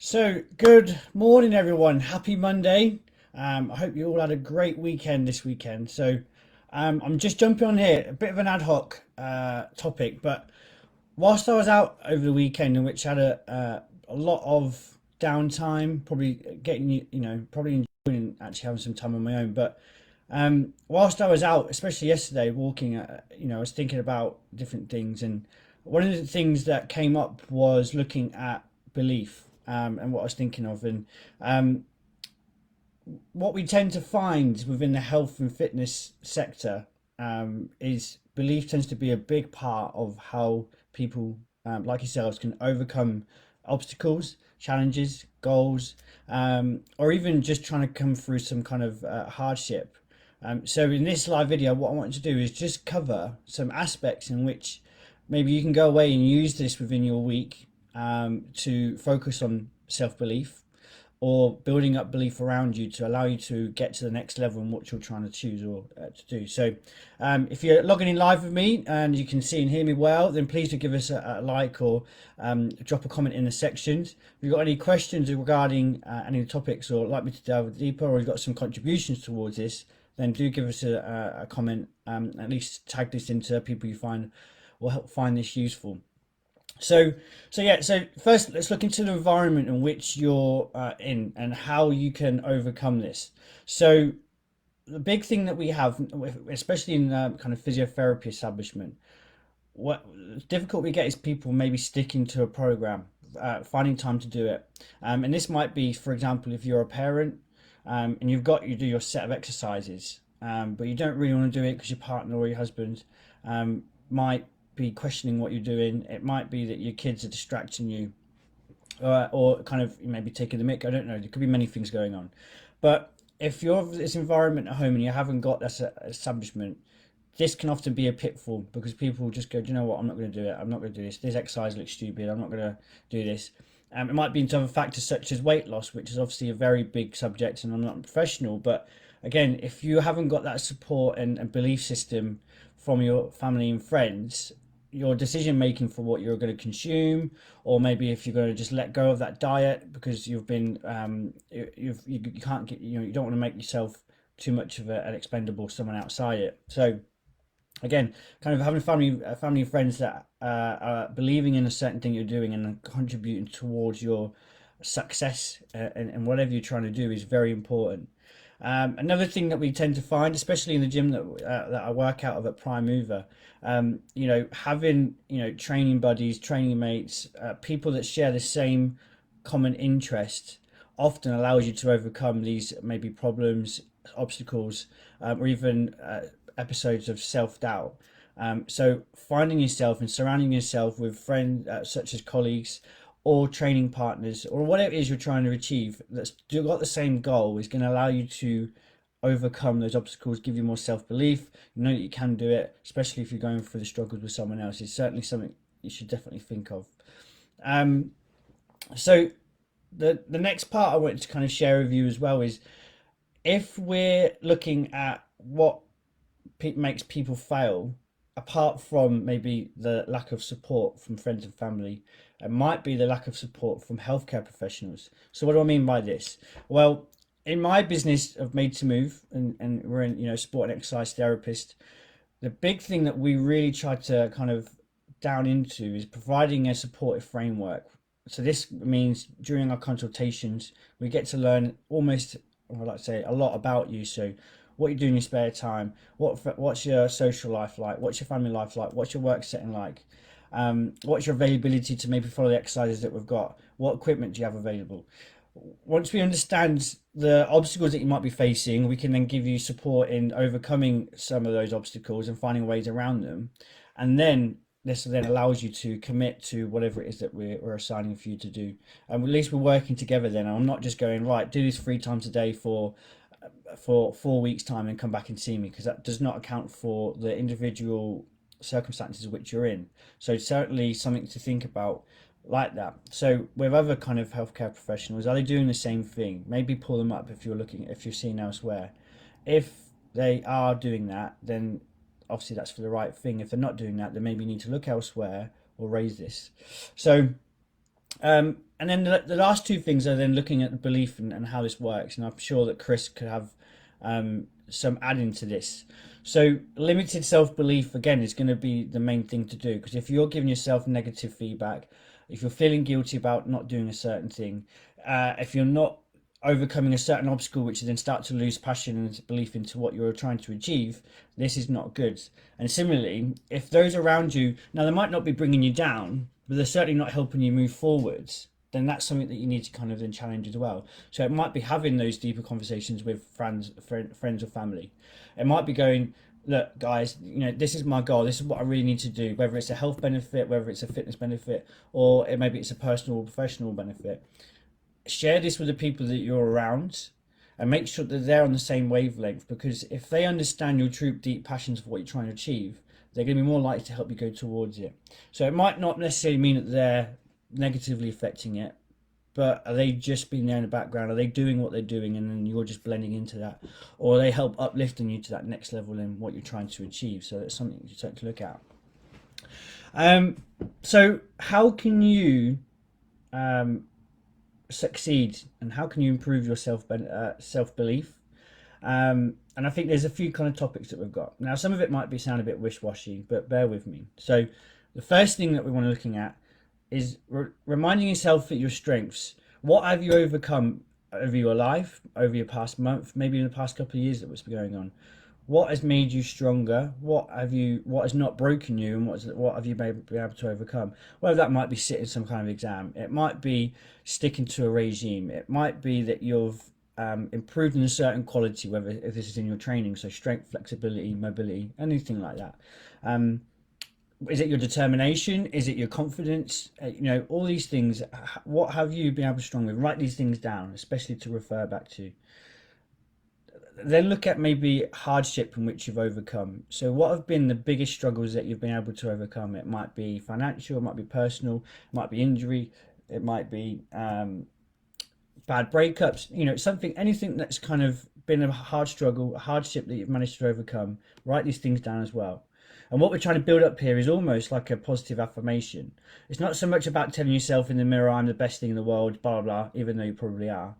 So, good morning, everyone. Happy Monday. I hope you all had a great weekend this weekend. I'm just jumping on here, a bit of an ad hoc topic, but whilst I was out over the weekend, in which I had a lot of downtime, probably getting probably enjoying actually having some time on my own. But whilst I was out, especially yesterday, walking, I was thinking about different things, and one of the things that came up was looking at belief, and what I was thinking of, and um, what we tend to find within the health and fitness sector is belief tends to be a big part of how people like yourselves can overcome obstacles, challenges, goals, or even just trying to come through some kind of hardship. So in this live video, what I want to do is just cover some aspects in which maybe you can go away and use this within your week to focus on self-belief or building up belief around you to allow you to get to the next level in what you're trying to choose or to do. If you're logging in live with me and you can see and hear me well, then please do give us a like or drop a comment in the sections. If you've got any questions regarding any of the topics or like me to delve deeper, or you've got some contributions towards this, then do give us a comment. At least tag this into people you find will help find this useful. So first let's look into the environment in which you're in and how you can overcome this. So the big thing that we have, especially in kind of physiotherapy establishment, what difficult we get is people maybe sticking to a program, finding time to do it. And this might be, for example, if you're a parent and you do your set of exercises, but you don't really want to do it because your partner or your husband might be questioning what you're doing. It might be that your kids are distracting you, or kind of maybe taking the mick. I don't know. There could be many things going on. But if you're this environment at home and you haven't got this establishment, this can often be a pitfall because people just go, do you know what? I'm not going to do it. I'm not going to do this. This exercise looks stupid. I'm not going to do this. It might be into other factors such as weight loss, which is obviously a very big subject, and I'm not a professional. But again, if you haven't got that support and belief system from your family and friends, your decision making for what you're going to consume, or maybe if you're going to just let go of that diet because you've been you can't get, you don't want to make yourself too much of an expendable someone outside it. So again, kind of having family and friends that are believing in a certain thing you're doing and contributing towards your success and whatever you're trying to do is very important. Another thing that we tend to find, especially in the gym that I work out of at Prime Mover, having training buddies, training mates, people that share the same common interest, often allows you to overcome these maybe problems, obstacles, or even episodes of self doubt. So finding yourself and surrounding yourself with friends such as colleagues or training partners or whatever it is you're trying to achieve that's got the same goal is going to allow you to overcome those obstacles, give you more self-belief. You know that you can do it, especially if you're going through the struggles with someone else. It's certainly something you should definitely think of. um, so the next part I wanted to kind of share with you as well is, if we're looking at what makes people fail, apart from maybe the lack of support from friends and family, it might be the lack of support from healthcare professionals. So what do I mean by this? Well, in my business of Made to Move, and we're in sport and exercise therapist, the big thing that we really try to kind of down into is providing a supportive framework. So this means during our consultations we get to learn almost, or I'd like to say, a lot about you. So what you do in your spare time, what's your social life like, what's your family life like, what's your work setting like, what's your availability to maybe follow the exercises that we've got, what equipment do you have available. Once we understand the obstacles that you might be facing, we can then give you support in overcoming some of those obstacles and finding ways around them. And then this then allows you to commit to whatever it is that we're assigning for you to do. And at least we're working together then. I'm not just going, right, do this 3 times a day for 4 weeks time and come back and see me, because that does not account for the individual circumstances which you're in. So certainly something to think about like that. So with other kind of healthcare professionals, are they doing the same thing? Maybe pull them up if you're seeing elsewhere. If they are doing that, then obviously that's for the right thing. If they're not doing that, then maybe you need to look elsewhere or raise this. So And then the last two things are then looking at the belief and how this works. And I'm sure that Chris could have some adding to this. So limited self-belief again is going to be the main thing to do, because if you're giving yourself negative feedback, if you're feeling guilty about not doing a certain thing, if you're not overcoming a certain obstacle, which you then start to lose passion and belief into what you're trying to achieve, this is not good. And similarly, if those around you, now they might not be bringing you down, but they're certainly not helping you move forwards, then that's something that you need to kind of then challenge as well. So it might be having those deeper conversations with friends or family. It might be going, look, guys, this is my goal. This is what I really need to do. Whether it's a health benefit, whether it's a fitness benefit, or maybe it's a personal or professional benefit. Share this with the people that you're around, and make sure that they're on the same wavelength. Because if they understand your true deep passions for what you're trying to achieve, they're going to be more likely to help you go towards it. So it might not necessarily mean that they're negatively affecting it, but are they just being there in the background? Are they doing what they're doing and then you're just blending into that? Or are they help uplifting you to that next level in what you're trying to achieve? So that's something you take to look at. So how can you succeed, and how can you improve your self-belief? And I think there's a few kind of topics that we've got. Now, some of it might sound a bit wish-washy, but bear with me. So the first thing that we want to be looking at is reminding yourself that your strengths. What have you overcome over your life, over your past month, maybe in the past couple of years that was going on? What has made you stronger? What has not broken you, and what have you been able to overcome? Whether that might be sitting some kind of exam, it might be sticking to a regime, it might be that you've improved in a certain quality, whether if this is in your training, so strength, flexibility, mobility, anything like that. Is it your determination? Is it your confidence? All these things. What have you been able to strong with? Write these things down, especially to refer back to. Then look at maybe hardship in which you've overcome. So what have been the biggest struggles that you've been able to overcome? It might be financial, it might be personal, it might be injury, it might be bad breakups, anything that's kind of been a hard struggle, a hardship that you've managed to overcome. Write these things down as well. And what we're trying to build up here is almost like a positive affirmation. It's not so much about telling yourself in the mirror, I'm the best thing in the world, blah, blah, blah, even though you probably are.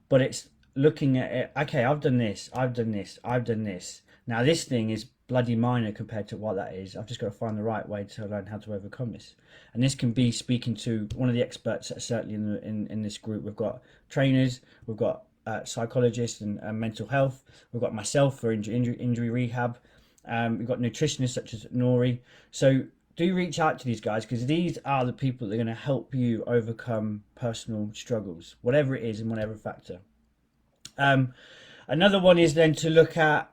But it's looking at it, okay, I've done this, I've done this, I've done this. Now this thing is bloody minor compared to what that is. I've just got to find the right way to learn how to overcome this. And this can be speaking to one of the experts that certainly in this group. We've got trainers, we've got psychologists and mental health. We've got myself for injury rehab. We've got nutritionists such as Nori. So do reach out to these guys, because these are the people that are going to help you overcome personal struggles, whatever it is and whatever factor. Another one is then to look at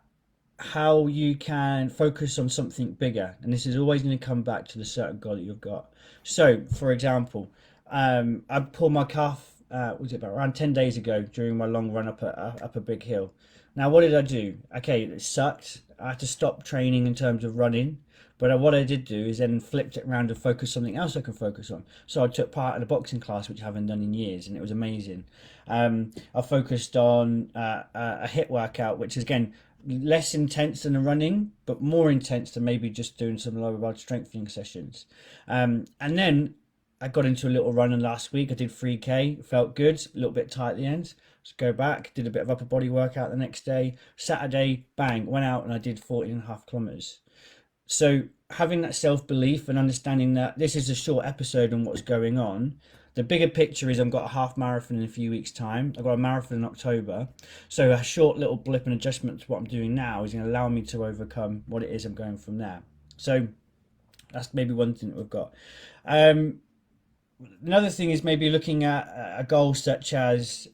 how you can focus on something bigger, and this is always going to come back to the certain goal that you've got. So for example, I pulled my calf was it about around 10 days ago during my long run up a big hill. Now what did I do? Okay, it sucked. I had to stop training in terms of running, but what I did do is then flipped it around and focus something else I can focus on. So I took part in a boxing class, which I haven't done in years, and it was amazing. I focused on a HIIT workout, which is again less intense than the running, but more intense than maybe just doing some lower body strengthening sessions. And then I got into a little run last week. I did 3K, felt good, a little bit tight at the end. Just go back, did a bit of upper body workout the next day. Saturday, bang, went out and I did 14.5 kilometers. So having that self-belief and understanding that this is a short episode on what's going on. The bigger picture is I've got a half marathon in a few weeks' time. I've got a marathon in October. So a short little blip and adjustment to what I'm doing now is going to allow me to overcome what it is I'm going from there. So that's maybe one thing that we've got. Another thing is maybe looking at a goal such as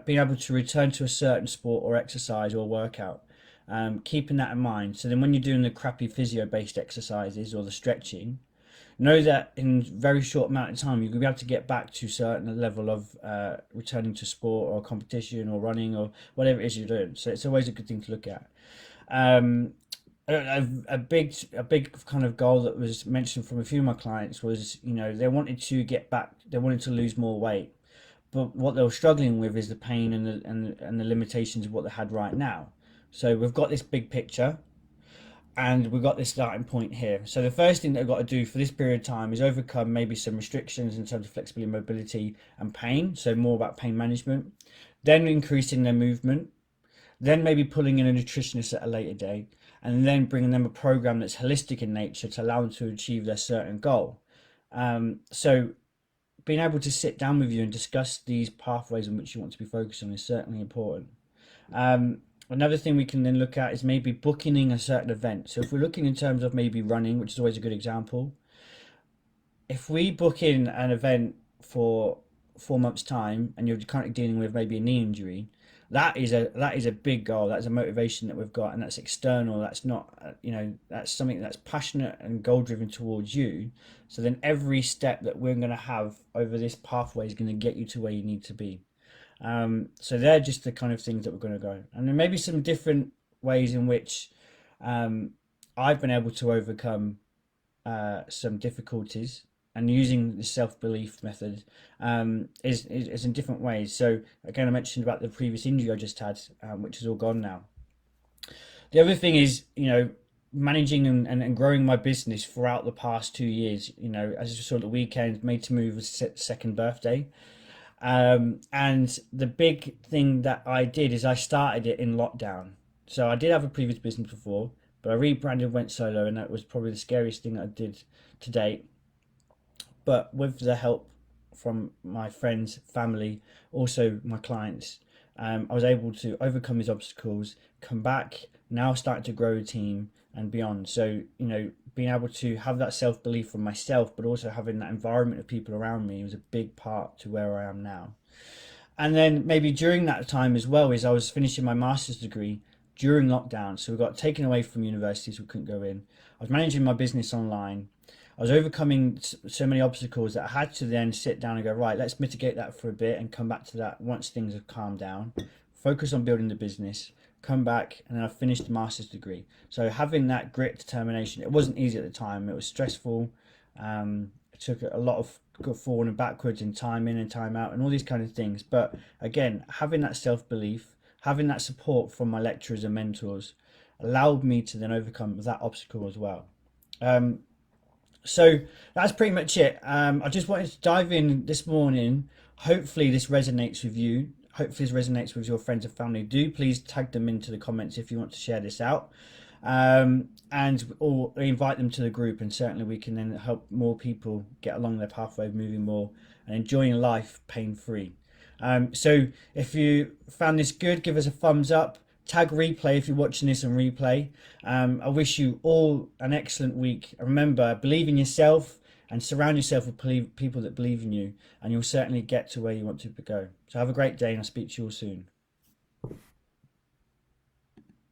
being able to return to a certain sport or exercise or workout. Keeping that in mind. So then when you're doing the crappy physio-based exercises or the stretching, know that in a very short amount of time, you'll be able to get back to a certain level of returning to sport or competition or running or whatever it is you're doing. So it's always a good thing to look at. A big kind of goal that was mentioned from a few of my clients was, they wanted to get back, they wanted to lose more weight, but what they were struggling with is the pain and the limitations of what they had right now. So we've got this big picture. and we've got this starting point here. So the first thing they've got to do for this period of time is overcome maybe some restrictions in terms of flexibility, mobility, and pain. So more about pain management. Then increasing their movement. Then maybe pulling in a nutritionist at a later date, and then bringing them a program that's holistic in nature to allow them to achieve their certain goal. So being able to sit down with you and discuss these pathways in which you want to be focused on is certainly important. Another thing we can then look at is maybe booking in a certain event. So if we're looking in terms of maybe running, which is always a good example, if we book in an event for 4 months' time and you're currently dealing with maybe a knee injury, that is a big goal. That's a motivation that we've got, and that's external. That's not that's something that's passionate and goal driven towards you. So then every step that we're going to have over this pathway is going to get you to where you need to be. So they're just the kind of things that we're going to go, and there may be some different ways in which I've been able to overcome some difficulties, and using the self-belief method is in different ways. So again, I mentioned about the previous injury I just had, which is all gone now. The other thing is, managing and growing my business throughout the past 2 years. As you saw at the weekend, made to move was second birthday. And the big thing that I did is I started it in lockdown. So I did have a previous business before, but I rebranded, went solo, and that was probably the scariest thing that I did to date. But with the help from my friends, family, also my clients, I was able to overcome these obstacles, come back, now starting to grow a team and beyond. So, being able to have that self-belief from myself, but also having that environment of people around me was a big part to where I am now. And then maybe during that time as well, is I was finishing my master's degree during lockdown. So we got taken away from universities, we couldn't go in. I was managing my business online. I was overcoming so many obstacles that I had to then sit down and go, right, let's mitigate that for a bit and come back to that once things have calmed down. Focus on building the business, come back, and then I finished the master's degree. So having that grit, determination, it wasn't easy at the time. It was stressful. It took a lot of go forward and backwards and time in and time out and all these kind of things. But again, having that self-belief, having that support from my lecturers and mentors allowed me to then overcome that obstacle as well. So that's pretty much it. I just wanted to dive in this morning. Hopefully this resonates with you. Hopefully this resonates with your friends and family. Do please tag them into the comments if you want to share this out. Or invite them to the group, and certainly we can then help more people get along their pathway of moving more and enjoying life pain-free. So if you found this good, give us a thumbs up. Tag replay if you're watching this on replay. I wish you all an excellent week. Remember, believe in yourself and surround yourself with people that believe in you, and you'll certainly get to where you want to go. So have a great day, and I'll speak to you all soon.